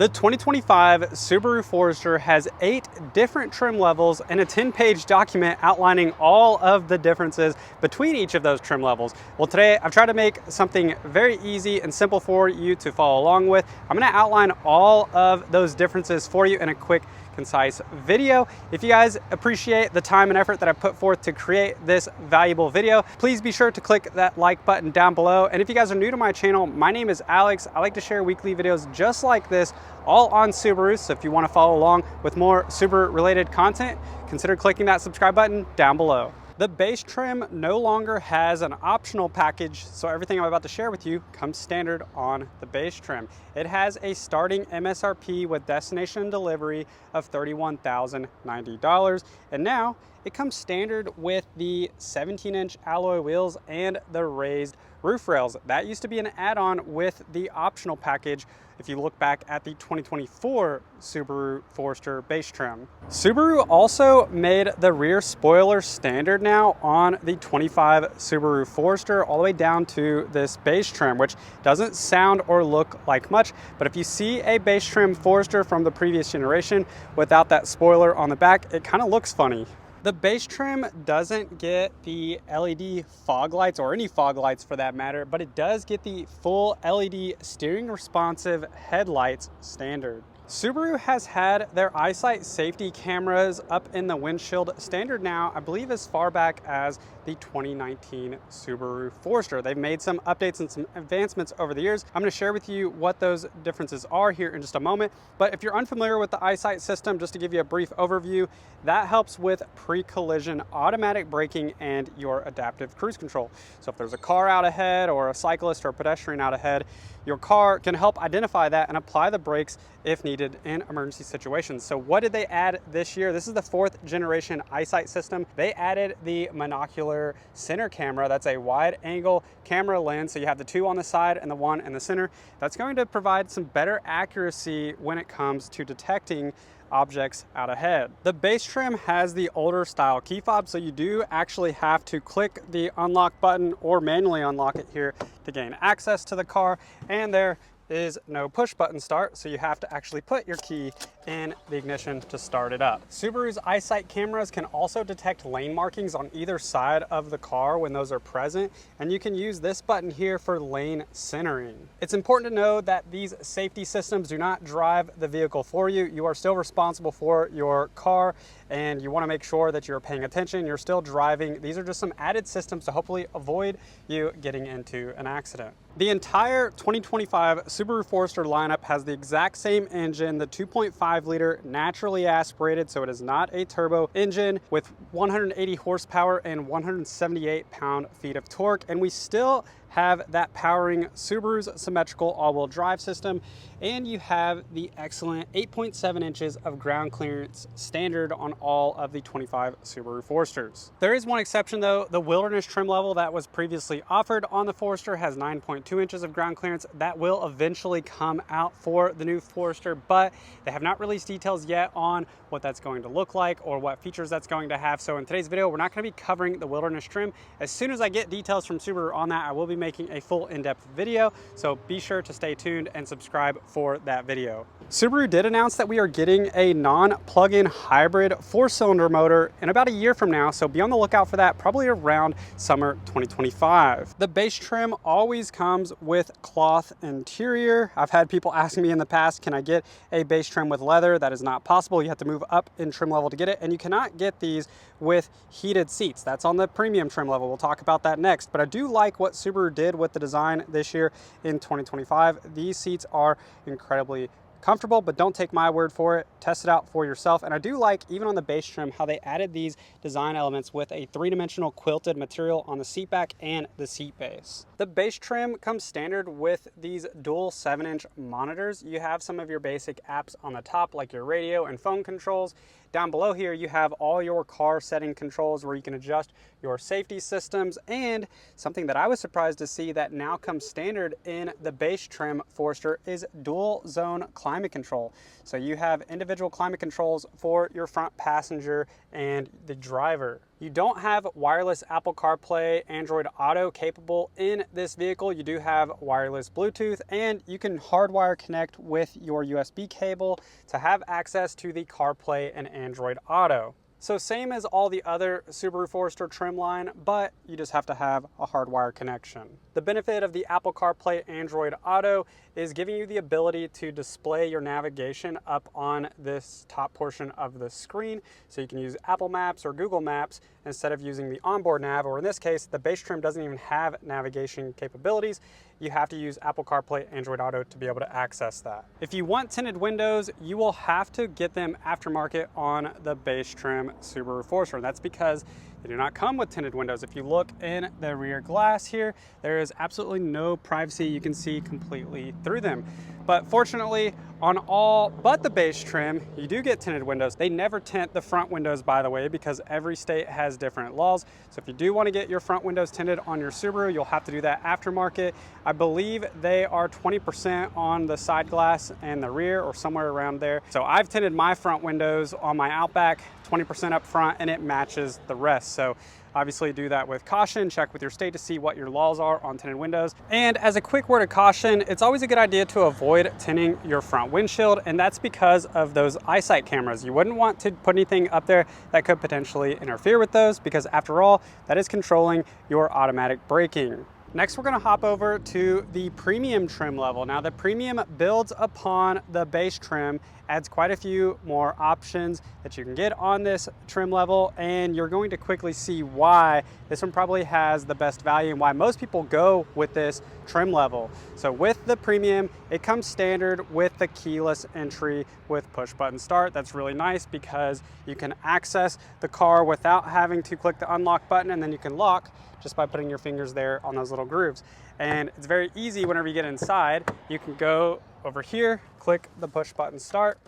The 2025 Subaru Forester has 8 different trim levels and a 10-page document outlining all of the differences between each of those trim levels. Well, today I've tried to make something very easy and simple for you to follow along with. I'm going to outline all of those differences for you in a quick, concise video. If you guys appreciate the time and effort that I put forth to create this valuable video, please be sure to click that like button down below. And if you guys are new to my channel, my name is Alex. I like to share weekly videos just like this, all on Subaru. So if you want to follow along with more Subaru related content, consider clicking that subscribe button down below. The base trim no longer has an optional package, so everything I'm about to share with you comes standard on the base trim. It has a starting MSRP with destination delivery of $31,090, and now it comes standard with the 17-inch alloy wheels and the raised roof rails. That used to be an add-on with the optional package if you look back at the 2024 Subaru Forester base trim. Subaru also made the rear spoiler standard now on the 25 Subaru Forester all the way down to this base trim, which doesn't sound or look like much, but if you see a base trim Forester from the previous generation without that spoiler on the back, it kind of looks funny. The base trim doesn't get the LED fog lights, or any fog lights for that matter, but it does get the full LED steering responsive headlights standard. Subaru has had their eyesight safety cameras up in the windshield standard now, I believe as far back as the 2019 Subaru Forester. They've made some updates and some advancements over the years. I'm going to share with you what those differences are here in just a moment. But if you're unfamiliar with the eyesight system, just to give you a brief overview, that helps with pre-collision automatic braking and your adaptive cruise control. So if there's a car out ahead or a cyclist or a pedestrian out ahead, your car can help identify that and apply the brakes if needed in emergency situations. So what did they add this year? This is the 4th generation eyesight system. They added the monocular center camera. That's a wide angle camera lens. So you have the 2 on the side and the 1 in the center. That's going to provide some better accuracy when it comes to detecting objects out ahead. The base trim has the older style key fob, so you do actually have to click the unlock button or manually unlock it here to gain access to the car, and there is no push button start, so you have to actually put your key in the ignition to start it up. Subaru's eyesight cameras can also detect lane markings on either side of the car when those are present, and you can use this button here for lane centering. It's important to know that these safety systems do not drive the vehicle for you. You are still responsible for your car, and you want to make sure that you're paying attention, you're still driving. These are just some added systems to hopefully avoid you getting into an accident. The entire 2025 Subaru Forester lineup has the exact same engine, the 2.5 liter naturally aspirated, so it is not a turbo engine, with 180 horsepower and 178 pound-feet of torque, and we still have that powering Subaru's symmetrical all-wheel drive system, and you have the excellent 8.7 inches of ground clearance standard on all of the 25 Subaru Foresters. There is one exception though. The wilderness trim level that was previously offered on the Forester has 9.2 inches of ground clearance. That will eventually come out for the new Forester, but they have not released details yet on what that's going to look like or what features that's going to have. So in today's video, we're not going to be covering the wilderness trim. As soon as I get details from Subaru on that, I will be making a full in-depth video, so be sure to stay tuned and subscribe for that video. Subaru did announce that we are getting a non-plug-in hybrid 4-cylinder motor in about a year from now, so be on the lookout for that, probably around summer 2025. The base trim always comes with cloth interior. I've had people asking me in the past, can I get a base trim with leather? That is not possible. You have to move up in trim level to get it, and you cannot get these with heated seats. That's on the premium trim level. We'll talk about that next, but I do like what Subaru did with the design this year in 2025. These seats are incredibly comfortable, but don't take my word for it. Test it out for yourself. And I do like, even on the base trim, how they added these design elements with a 3-dimensional quilted material on the seat back and the seat base. The base trim comes standard with these dual 7-inch monitors. You have some of your basic apps on the top, like your radio and phone controls. Down below here, you have all your car setting controls where you can adjust your safety systems, and something that I was surprised to see that now comes standard in the base trim Forester is dual zone climate climate control. So you have individual climate controls for your front passenger and the driver. You don't have wireless Apple CarPlay, Android Auto capable in this vehicle. You do have wireless Bluetooth, and you can hardwire connect with your USB cable to have access to the CarPlay and Android Auto. So same as all the other Subaru Forester trim line, but you just have to have a hardwire connection. The benefit of the Apple CarPlay Android Auto is giving you the ability to display your navigation up on this top portion of the screen. So you can use Apple Maps or Google Maps instead of using the onboard nav, or in this case, the base trim doesn't even have navigation capabilities. You have to use Apple CarPlay Android Auto to be able to access that. If you want tinted windows, you will have to get them aftermarket on the base trim Subaru Forester. And that's because they do not come with tinted windows. If you look in the rear glass here, there is absolutely no privacy. You can see completely through them. But fortunately, on all but the base trim, you do get tinted windows. They never tint the front windows, by the way, because every state has different laws. So if you do want to get your front windows tinted on your Subaru, you'll have to do that aftermarket. I believe they are 20% on the side glass and the rear, or somewhere around there. So I've tinted my front windows on my Outback, 20% up front, and it matches the rest. So obviously do that with caution. Check with your state to see what your laws are on tinted windows. And as a quick word of caution, it's always a good idea to avoid tinting your front windshield, and that's because of those eyesight cameras. You wouldn't want to put anything up there that could potentially interfere with those, because after all, that is controlling your automatic braking. Next, we're gonna hop over to the premium trim level. Now, the premium builds upon the base trim, adds quite a few more options that you can get on this trim level, and you're going to quickly see why this one probably has the best value and why most people go with this trim level. So with the premium, it comes standard with the keyless entry with push button start. That's really nice because you can access the car without having to click the unlock button, and then you can lock just by putting your fingers there on those little grooves. And it's very easy whenever you get inside. You can go over here, click the push button start,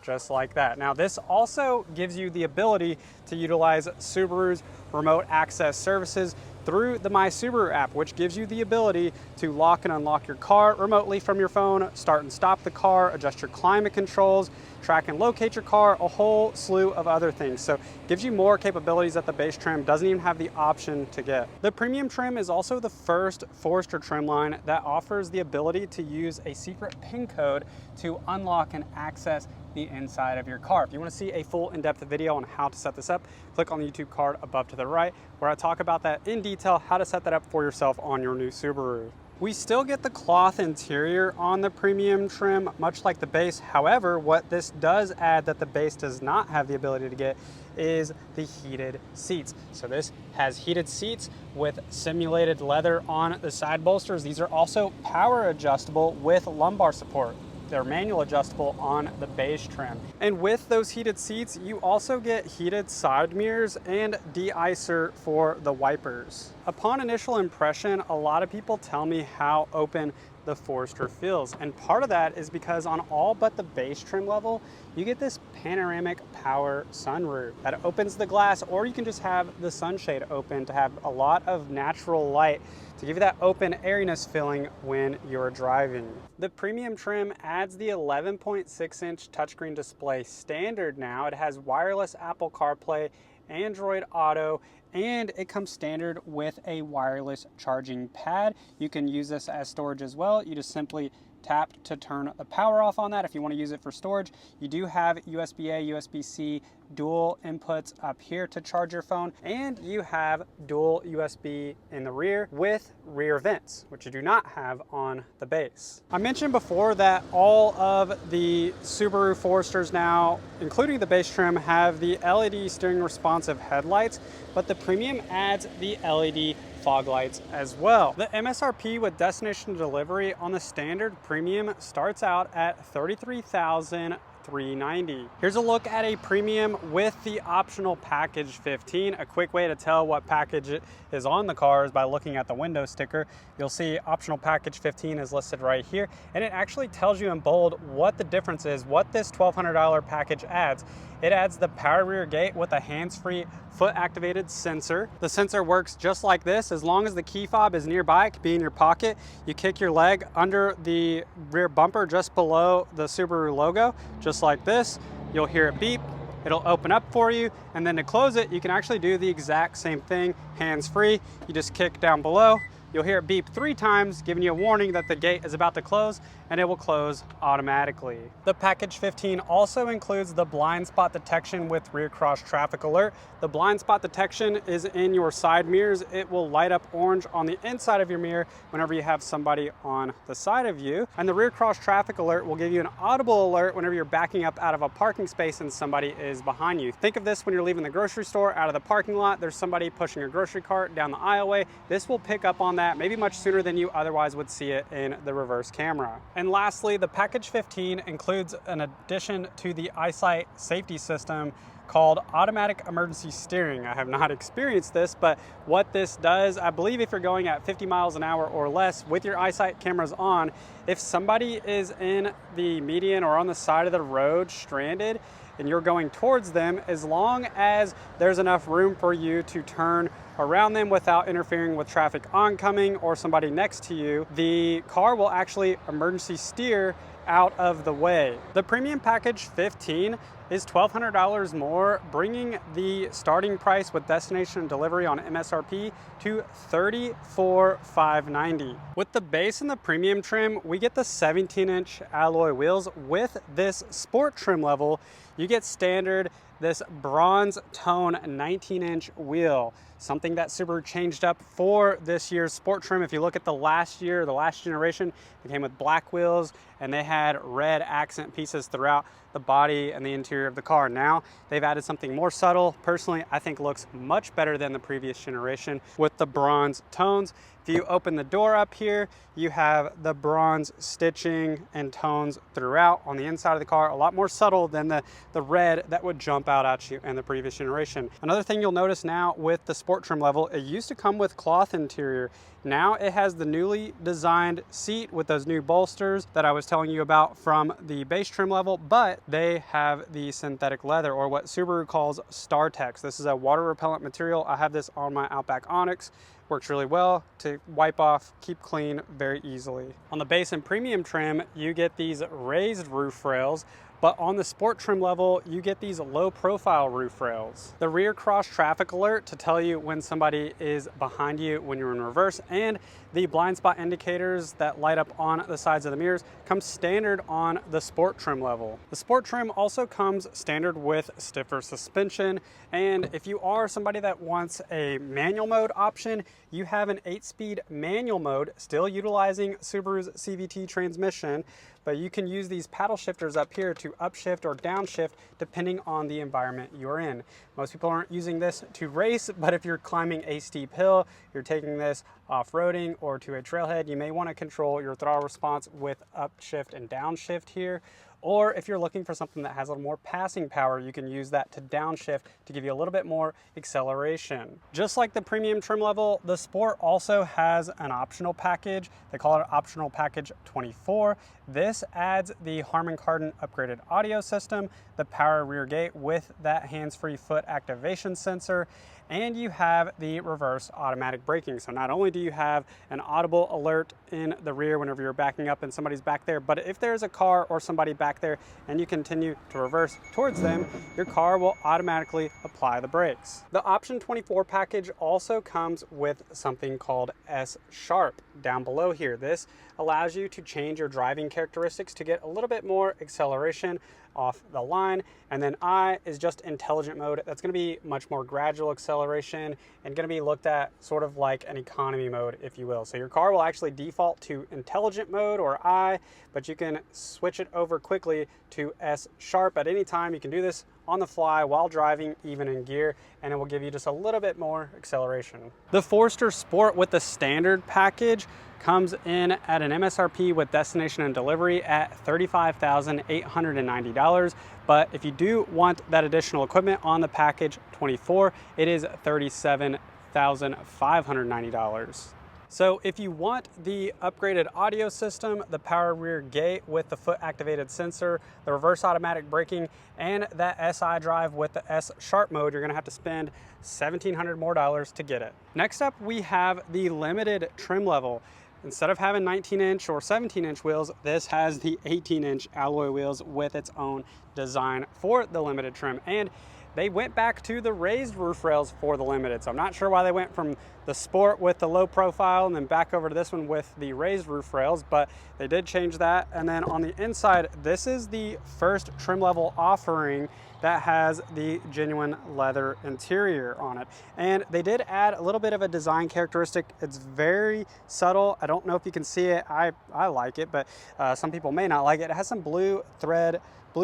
just like that. Now, this also gives you the ability to utilize Subaru's remote access services through the My Subaru app, which gives you the ability to lock and unlock your car remotely from your phone, start and stop the car, adjust your climate controls, track and locate your car, a whole slew of other things. So it gives you more capabilities that the base trim doesn't even have the option to get. The premium trim is also the first Forester trim line that offers the ability to use a secret PIN code to unlock and access the inside of your car. If you want to see a full in-depth video on how to set this up, click on the YouTube card above to the right, where I talk about that in detail, how to set that up for yourself on your new Subaru. We still get the cloth interior on the premium trim, much like the base. However, what this does add that the base does not have the ability to get is the heated seats. So this has heated seats with simulated leather on the side bolsters. These are also power adjustable with lumbar support. They're manual adjustable on the base trim. And with those heated seats, you also get heated side mirrors and de-icer for the wipers. Upon initial impression, a lot of people tell me how open the Forester feels. And part of that is because on all but the base trim level, you get this panoramic power sunroof that opens the glass, or you can just have the sunshade open to have a lot of natural light to give you that open airiness feeling when you're driving. The premium trim adds the 11.6-inch touchscreen display standard now. It has wireless Apple CarPlay, Android Auto, and it comes standard with a wireless charging pad. You can use this as storage as well. You just simply tap to turn the power off on that if you want to use it for storage. You do have USB-A, USB-C dual inputs up here to charge your phone, and you have dual USB in the rear with rear vents, which you do not have on the base. I mentioned before that all of the Subaru Foresters now, including the base trim, have the LED steering responsive headlights, but the premium adds the LED fog lights as well. The MSRP with destination delivery on the standard premium starts out at $33,000 $390. Here's a look at a premium with the optional package 15. A quick way to tell what package is on the car is by looking at the window sticker. You'll see optional package 15 is listed right here, and it actually tells you in bold what the difference is, what this $1,200 package adds. It adds the power rear gate with a hands-free foot activated sensor. The sensor works just like this. As long as the key fob is nearby, it could be in your pocket. You kick your leg under the rear bumper just below the Subaru logo, just like this. You'll hear it beep. It'll open up for you, and then to close it, you can actually do the exact same thing, hands-free. You just kick down below. You'll hear it beep 3 times, giving you a warning that the gate is about to close, and it will close automatically. The package 15 also includes the blind spot detection with rear cross traffic alert. The blind spot detection is in your side mirrors. It will light up orange on the inside of your mirror whenever you have somebody on the side of you. And the rear cross traffic alert will give you an audible alert whenever you're backing up out of a parking space and somebody is behind you. Think of this when you're leaving the grocery store out of the parking lot. There's somebody pushing your grocery cart down the aisleway. This will pick up on that maybe much sooner than you otherwise would see it in the reverse camera. And lastly, the package 15 includes an addition to the eyesight safety system called automatic emergency steering. I have not experienced this, but what this does, I believe if you're going at 50 miles an hour or less with your eyesight cameras on, if somebody is in the median or on the side of the road stranded and you're going towards them, as long as there's enough room for you to turn around them without interfering with traffic oncoming or somebody next to you, the car will actually emergency steer out of the way. The premium package 15 is $1,200 more, bringing the starting price with destination delivery on MSRP to $34,590. With the base and the premium trim, we get the 17-inch alloy wheels. With this sport trim level, you get standard this bronze tone 19-inch wheel, something that Subaru changed up for this year's sport trim. If you look at the last year, the last generation, it came with black wheels and they had red accent pieces throughout the body and the interior of the car. Now they've added something more subtle. Personally, I think looks much better than the previous generation with the bronze tones. If you open the door up here, you have the bronze stitching and tones throughout on the inside of the car, a lot more subtle than the red that would jump out at you in the previous generation. Another thing you'll notice now with the sport trim level, it used to come with cloth interior. Now it has the newly designed seat with those new bolsters that I was telling you about from the base trim level, but they have the synthetic leather, or what Subaru calls StarTex. This is a water repellent material. I have this on my Outback Onyx. Works really well to wipe off, keep clean very easily. On the base and premium trim, you get these raised roof rails, but on the sport trim level, you get these low profile roof rails. The rear cross traffic alert to tell you when somebody is behind you when you're in reverse, and the blind spot indicators that light up on the sides of the mirrors come standard on the sport trim level. The sport trim also comes standard with stiffer suspension, and if you are somebody that wants a manual mode option, you have an 8-speed manual mode, still utilizing Subaru's CVT transmission, but you can use these paddle shifters up here to upshift or downshift depending on the environment you're in. Most people aren't using this to race, but if you're climbing a steep hill, you're taking this off-roading or to a trailhead, you may want to control your throttle response with upshift and downshift here. Or if you're looking for something that has a little more passing power, you can use that to downshift to give you a little bit more acceleration. Just like the premium trim level, the Sport also has an optional package. They call it optional package 24. This adds the Harman Kardon upgraded audio system, the power rear gate with that hands-free foot activation sensor, and you have the reverse automatic braking. So not only do you have an audible alert in the rear whenever you're backing up and somebody's back there, but if there's a car or somebody back there and you continue to reverse towards them, your car will automatically apply the brakes. The option 24 package also comes with something called S Sharp down below here. This allows you to change your driving characteristics to get a little bit more acceleration off the line. And then I is just intelligent mode. That's going to be much more gradual acceleration and going to be looked at sort of like an economy mode, if you will. So your car will actually default to intelligent mode or I, but you can switch it over quickly to S Sharp at any time. You can do this on the fly while driving, even in gear, and it will give you just a little bit more acceleration. The Forester Sport with the standard package comes in at an MSRP with destination and delivery at $35,890. But if you do want that additional equipment on the package 24, it is $37,590. So if you want the upgraded audio system, the power rear gate with the foot activated sensor, the reverse automatic braking, and that SI drive with the S Sharp mode, you're gonna have to spend $1,700 more to get it. Next up, we have the limited trim level. Instead of having 19-inch or 17-inch wheels, this has the 18-inch alloy wheels with its own design for the limited trim. And they went back to the raised roof rails for the limited. So I'm not sure why they went from the Sport with the low profile and then back over to this one with the raised roof rails, but they did change that. And then on the inside, this is the first trim level offering that has the genuine leather interior on it. And they did add a little bit of a design characteristic. It's very subtle. I don't know if you can see it. I like it, but some people may not like it. It has some blue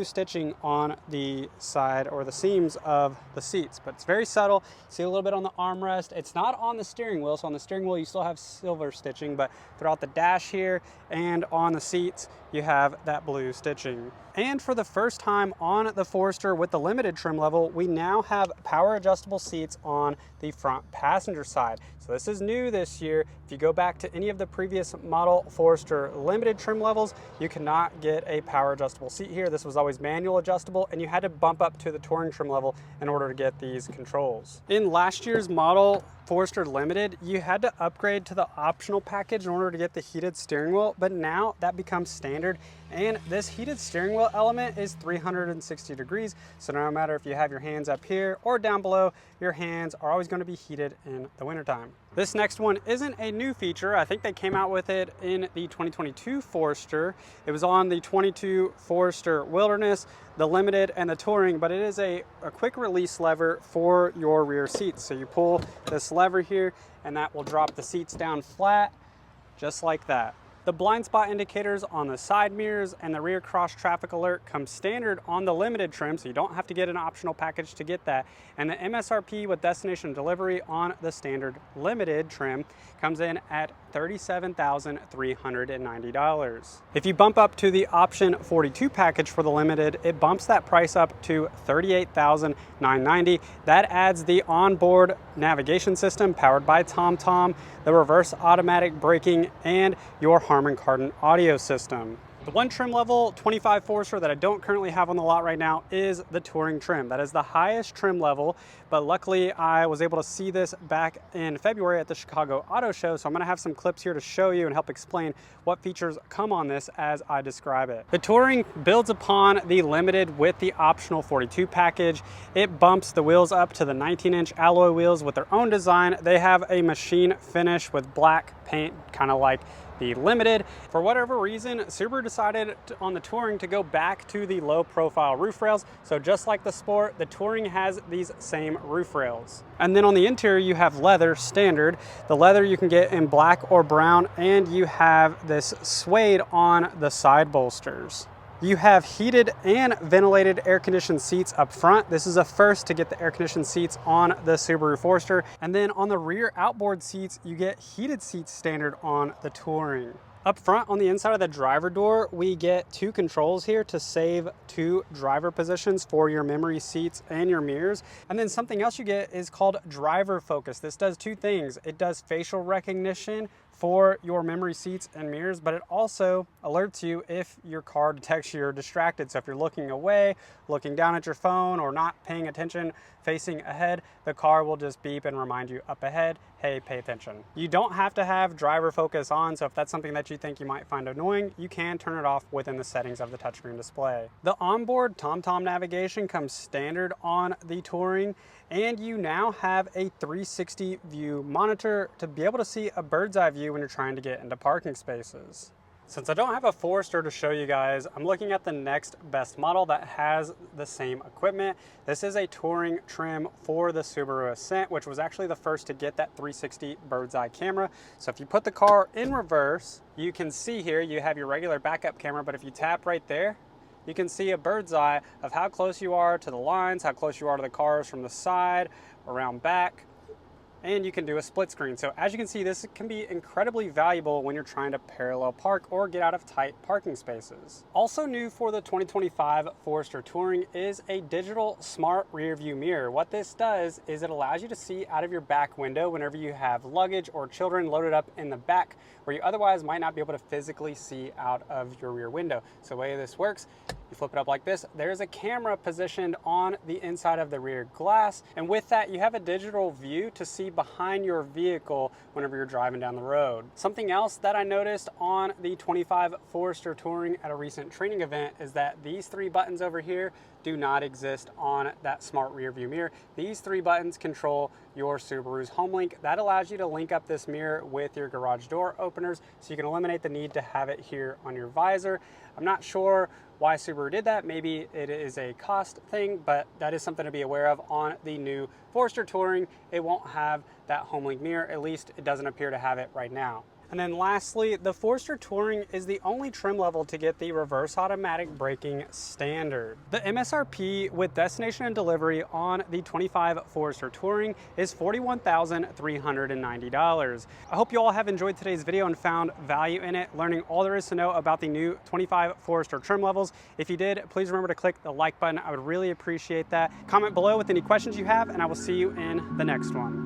stitching on the side or the seams of the seats, but it's very subtle. See a little bit on the armrest. It's not on the steering wheel, so on the steering wheel you still have silver stitching, but throughout the dash here and on the seats you have that blue stitching. And for the first time on the Forester with the limited trim level, we now have power adjustable seats on the front passenger side. So this is new this year. If you go back to any of the previous model Forester limited trim levels, you cannot get a power adjustable seat here. This was always manual adjustable, and you had to bump up to the touring trim level in order to get these controls. In last year's model Forester Limited, you had to upgrade to the optional package in order to get the heated steering wheel, but now that becomes standard. And this heated steering wheel element is 360 degrees. So no matter if you have your hands up here or down below, your hands are always going to be heated in the wintertime. This next one isn't a new feature. I think they came out with it in the 2022 Forester. It was on the 22 Forester Wilderness, the Limited, and the Touring, but it is a quick release lever for your rear seats. So you pull this lever here and that will drop the seats down flat, just like that. The blind spot indicators on the side mirrors and the rear cross traffic alert come standard on the limited trim, so you don't have to get an optional package to get that. And the MSRP with destination delivery on the standard limited trim comes in at $37,390. If you bump up to the option 42 package for the limited, it bumps that price up to $38,990. That adds the onboard navigation system powered by TomTom, the reverse automatic braking, and your Harman Kardon audio system. The one trim level 25 Forester that I don't currently have on the lot right now is the Touring trim. That is the highest trim level, but luckily I was able to see this back in February at the Chicago Auto Show, so I'm gonna have some clips here to show you and help explain what features come on this as I describe it. The Touring builds upon the limited with the optional 42 package. It bumps the wheels up to the 19-inch alloy wheels with their own design. They have a machine finish with black paint, kind of like the limited. For whatever reason, Subaru decided on the Touring to go back to the low profile roof rails. So just like the Sport, the Touring has these same roof rails. And then on the interior, you have leather standard. The leather you can get in black or brown, and you have this suede on the side bolsters. You have heated and ventilated air-conditioned seats up front. This is a first to get the air-conditioned seats on the Subaru Forester. And then on the rear outboard seats, you get heated seats standard on the Touring. Up front on the inside of the driver door, we get two controls here to save two driver positions for your memory seats and your mirrors. And then something else you get is called driver focus. This does two things. It does facial recognition for your memory seats and mirrors, but it also alerts you if your car detects you're distracted. So if you're looking away, looking down at your phone, or not paying attention, facing ahead, the car will just beep and remind you up ahead, hey, pay attention. You don't have to have driver focus on, so if that's something that you think you might find annoying, you can turn it off within the settings of the touchscreen display. The onboard TomTom navigation comes standard on the Touring, and you now have a 360 view monitor to be able to see a bird's eye view when you're trying to get into parking spaces. Since I don't have a Forester to show you guys, I'm looking at the next best model that has the same equipment. This is a Touring trim for the Subaru Ascent, which was actually the first to get that 360 bird's eye camera. So if you put the car in reverse, you can see here you have your regular backup camera, but if you tap right there, you can see a bird's eye of how close you are to the lines, how close you are to the cars from the side, around back, and you can do a split screen. So as you can see, this can be incredibly valuable when you're trying to parallel park or get out of tight parking spaces. Also new for the 2025 Forester Touring is a digital smart rear view mirror. What this does is it allows you to see out of your back window whenever you have luggage or children loaded up in the back where you otherwise might not be able to physically see out of your rear window. So the way this works, you flip it up like this, there's a camera positioned on the inside of the rear glass, and with that you have a digital view to see behind your vehicle whenever you're driving down the road. Something else that I noticed on the 25 Forester Touring at a recent training event is that these three buttons over here do not exist on that smart rear view mirror. These three buttons control your Subaru's home link. That allows you to link up this mirror with your garage door openers, so you can eliminate the need to have it here on your visor. I'm not sure why Subaru did that. Maybe it is a cost thing, but that is something to be aware of on the new Forester Touring. It won't have that home link mirror, at least it doesn't appear to have it right now. And then lastly, the Forester Touring is the only trim level to get the reverse automatic braking standard. The MSRP with destination and delivery on the 25 Forester Touring is $41,390. I hope you all have enjoyed today's video and found value in it, learning all there is to know about the new 25 Forester trim levels. If you did, please remember to click the like button. I would really appreciate that. Comment below with any questions you have, and I will see you in the next one.